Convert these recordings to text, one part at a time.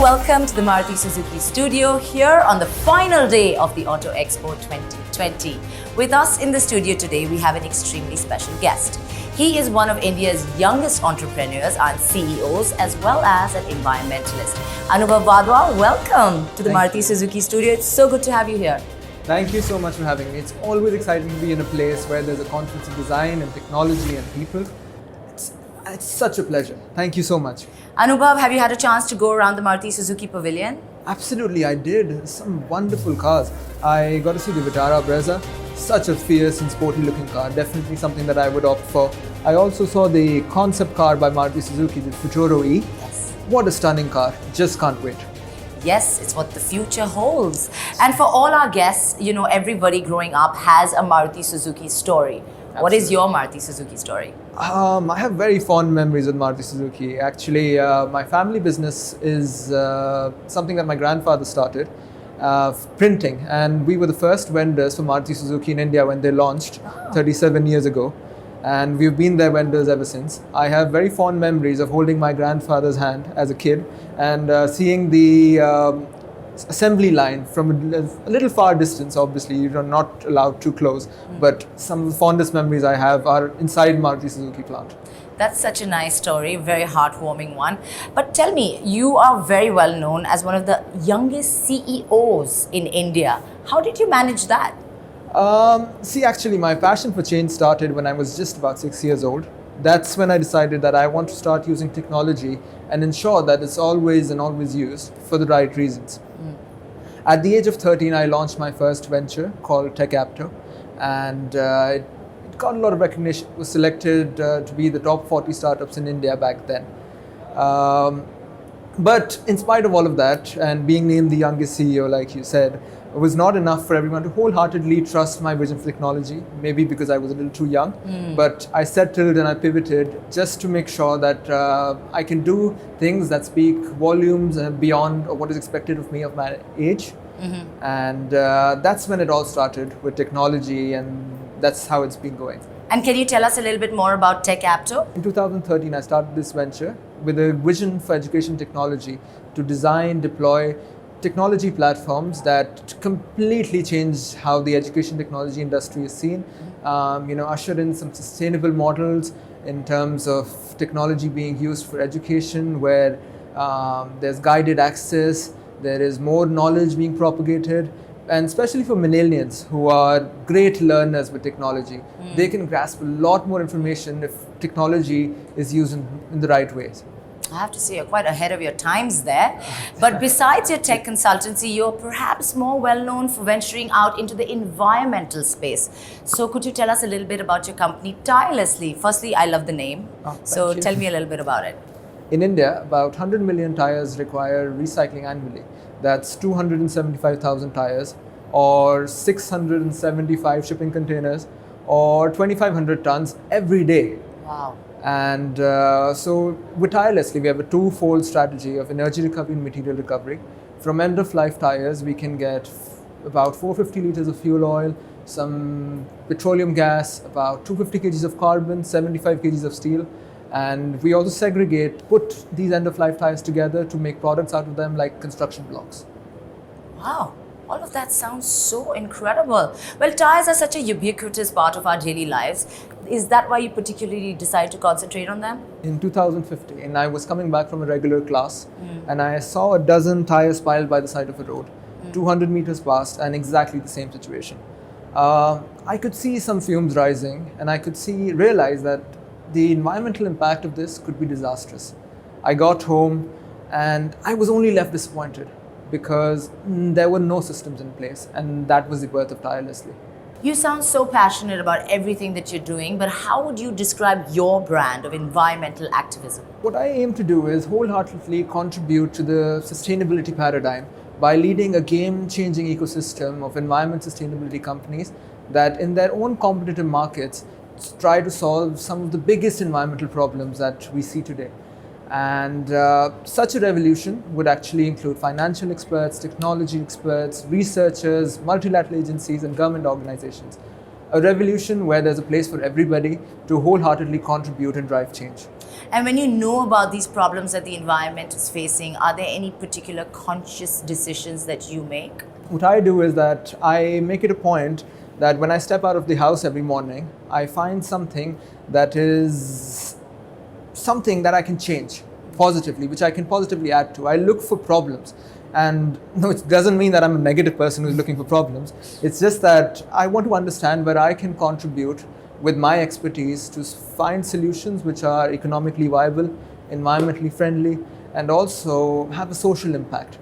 welcome to the Marty Suzuki studio here on the final day of the Auto Expo 2020. With us in the studio today, we have an extremely special guest. He is one of India's youngest entrepreneurs and CEOs, as well as an environmentalist. Anubhav Wadhwa, welcome to the Marty Suzuki studio. It's so good to have you here. Thank you so much for having me. It's always exciting to be in a place where there's a confluence of design and technology and people. It's such a pleasure. Thank you so much. Anubhav, have you had a chance to go around the Maruti Suzuki pavilion? Absolutely, I did. Some wonderful cars. I got to see the Vitara Brezza. Such a fierce and sporty looking car. Definitely something that I would opt for. I also saw the concept car by Marty Suzuki, the Futuro E. Yes. What a stunning car. Just can't wait. Yes, it's what the future holds. And for all our guests, everybody growing up has a Maruti Suzuki story. Absolutely. What is your Maruti Suzuki story? I have very fond memories with Maruti Suzuki. Actually, my family business is something that my grandfather started, printing. And we were the first vendors for Maruti Suzuki in India when they launched 37 years ago. And we've been their vendors ever since. I have very fond memories of holding my grandfather's hand as a kid and seeing the assembly line from a little far distance. Obviously, you're not allowed too close, but some of the fondest memories I have are inside Maruti Suzuki plant. That's such a nice story, very heartwarming one. But tell me, you are very well known as one of the youngest CEOs in India. How did you manage that? Actually, my passion for change started when I was just about 6 years old. That's when I decided that I want to start using technology and ensure that it's always used for the right reasons. At the age of 13, I launched my first venture called TechApto, and it got a lot of recognition. It was selected to be the top 40 startups in India back then. But in spite of all of that, and being named the youngest CEO, like you said, it was not enough for everyone to wholeheartedly trust my vision for technology, maybe because I was a little too young. But I settled and I pivoted just to make sure that I can do things that speak volumes beyond what is expected of me of my age. And that's when it all started with technology, and that's how it's been going. And can you tell us a little bit more about TechApto? In 2013, I started this venture with a vision for education technology to design, deploy technology platforms that completely change how the education technology industry is seen. Usher in some sustainable models in terms of technology being used for education, where there's guided access, there is more knowledge being propagated, and especially for millennials who are great learners with technology. They can grasp a lot more information if technology is used in the right ways. I have to say, you're quite ahead of your times there. But besides your tech consultancy, you're perhaps more well known for venturing out into the environmental space. So could you tell us a little bit about your company, Tirelessly? Firstly, I love the name. So tell me a little bit about it. In India, about 100 million tires require recycling annually. That's 275,000 tires, or 675 shipping containers, or 2,500 tons every day. Wow. And so with Tirelessly, we have a two-fold strategy of energy recovery and material recovery. From end-of-life tires, we can get about 450 liters of fuel oil, some petroleum gas, about 250 kgs of carbon, 75 kgs of steel. And we also segregate, put these end-of-life tires together to make products out of them like construction blocks. Wow. All of that sounds so incredible. Well, tires are such a ubiquitous part of our daily lives. Is that why you particularly decide to concentrate on them? In 2015, I was coming back from a regular class and I saw a dozen tires piled by the side of a road, 200 meters past, and exactly the same situation. I could see some fumes rising, and I could realize that the environmental impact of this could be disastrous. I got home and I was only left disappointed because there were no systems in place, and that was the birth of Tirelessly. You sound so passionate about everything that you're doing, but how would you describe your brand of environmental activism? What I aim to do is wholeheartedly contribute to the sustainability paradigm by leading a game-changing ecosystem of environment sustainability companies that in their own competitive markets try to solve some of the biggest environmental problems that we see today. And such a revolution would actually include financial experts, technology experts, researchers, multilateral agencies, and government organizations. A revolution where there's a place for everybody to wholeheartedly contribute and drive change. And when you know about these problems that the environment is facing, are there any particular conscious decisions that you make? What I do is that I make it a point that when I step out of the house every morning, I find something that is something that I can change positively, which I can positively add to. I look for problems. And no, it doesn't mean that I'm a negative person who's looking for problems. It's just that I want to understand where I can contribute with my expertise to find solutions which are economically viable, environmentally friendly, and also have a social impact.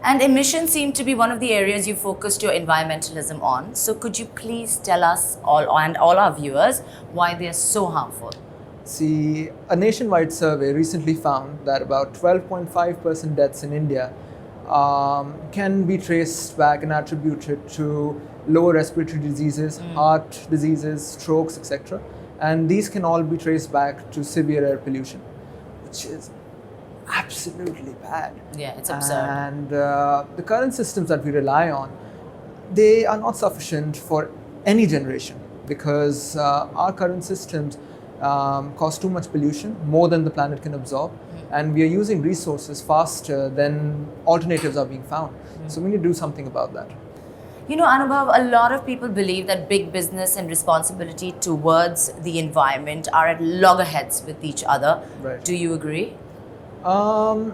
And emissions seem to be one of the areas you focused your environmentalism on. So could you please tell us all and all our viewers why they are so harmful? See, a nationwide survey recently found that about 12.5% deaths in India can be traced back and attributed to lower respiratory diseases, heart diseases, strokes, etc. And these can all be traced back to severe air pollution, which is absolutely bad. Yeah, it's absurd. And the current systems that we rely on, they are not sufficient for any generation because our current systems cause too much pollution, more than the planet can absorb, and we are using resources faster than alternatives are being found. So we need to do something about that. You know, Anubhav, a lot of people believe that big business and responsibility towards the environment are at loggerheads with each other. Right. Do you agree? To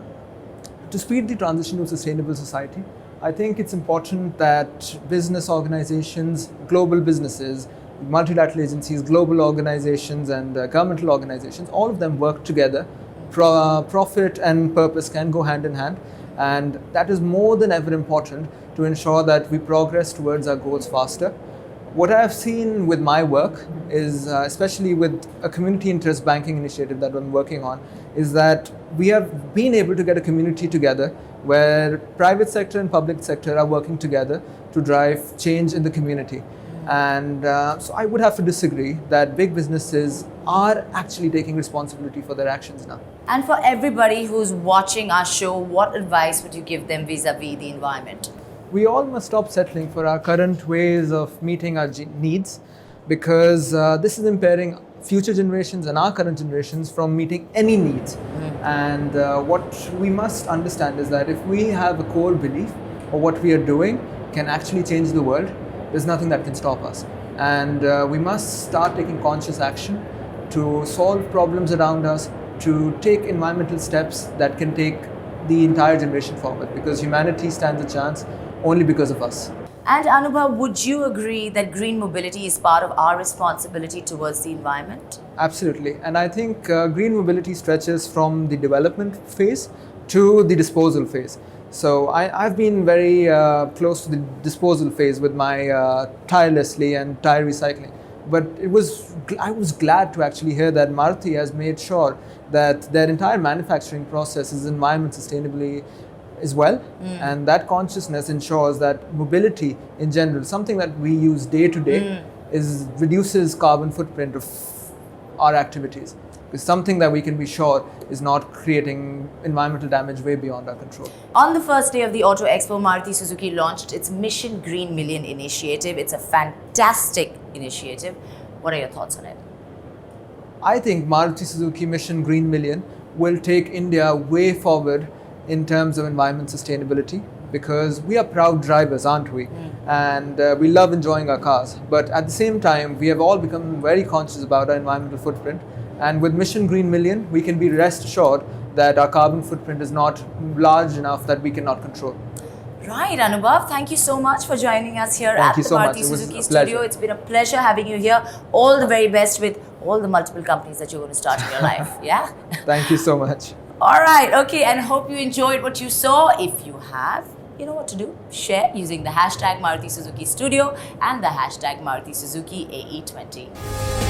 speed the transition to a sustainable society, I think it's important that business organizations, global businesses, multilateral agencies, global organizations and governmental organizations, all of them work together. Profit and purpose can go hand in hand, and that is more than ever important to ensure that we progress towards our goals faster. What I have seen with my work is, especially with a community interest banking initiative that I'm working on, is that we have been able to get a community together where private sector and public sector are working together to drive change in the community. And so I would have to disagree that big businesses are actually taking responsibility for their actions now. And for everybody who's watching our show, what advice would you give them vis-a-vis the environment? We all must stop settling for our current ways of meeting our needs, because this is impairing future generations and our current generations from meeting any needs. And what we must understand is that if we have a core belief of what we are doing can actually change the world, there's nothing that can stop us. And we must start taking conscious action to solve problems around us, to take environmental steps that can take the entire generation forward, because humanity stands a chance only because of us. And Anubhav, would you agree that green mobility is part of our responsibility towards the environment? Absolutely. And I think green mobility stretches from the development phase to the disposal phase. So I've been very close to the disposal phase with my tirelessly and tire recycling. But I was glad to actually hear that Maruti has made sure that their entire manufacturing process is environment sustainably as well. And that consciousness ensures that mobility in general, something that we use day to day, reduces carbon footprint of our activities. It's something that we can be sure is not creating environmental damage way beyond our control. On the first day of the Auto Expo, Marty Suzuki launched its Mission Green Million initiative. It's a fantastic initiative. What are your thoughts on it? I think Maruti Suzuki Mission Green Million will take India way forward in terms of environment sustainability, because we are proud drivers, aren't we? And we love enjoying our cars. But at the same time, we have all become very conscious about our environmental footprint. And with Mission Green Million, we can be rest assured that our carbon footprint is not large enough that we cannot control. Right, Anubhav, thank you so much for joining us here at the Marty Suzuki studio. It's been a pleasure having you here. All the very best with all the multiple companies that you're going to start in your life. Yeah? Thank you so much. All right, okay, and hope you enjoyed what you saw. If you have, you know what to do. Share using the hashtag Maruti Suzuki Studio and the hashtag Maruti Suzuki AE20.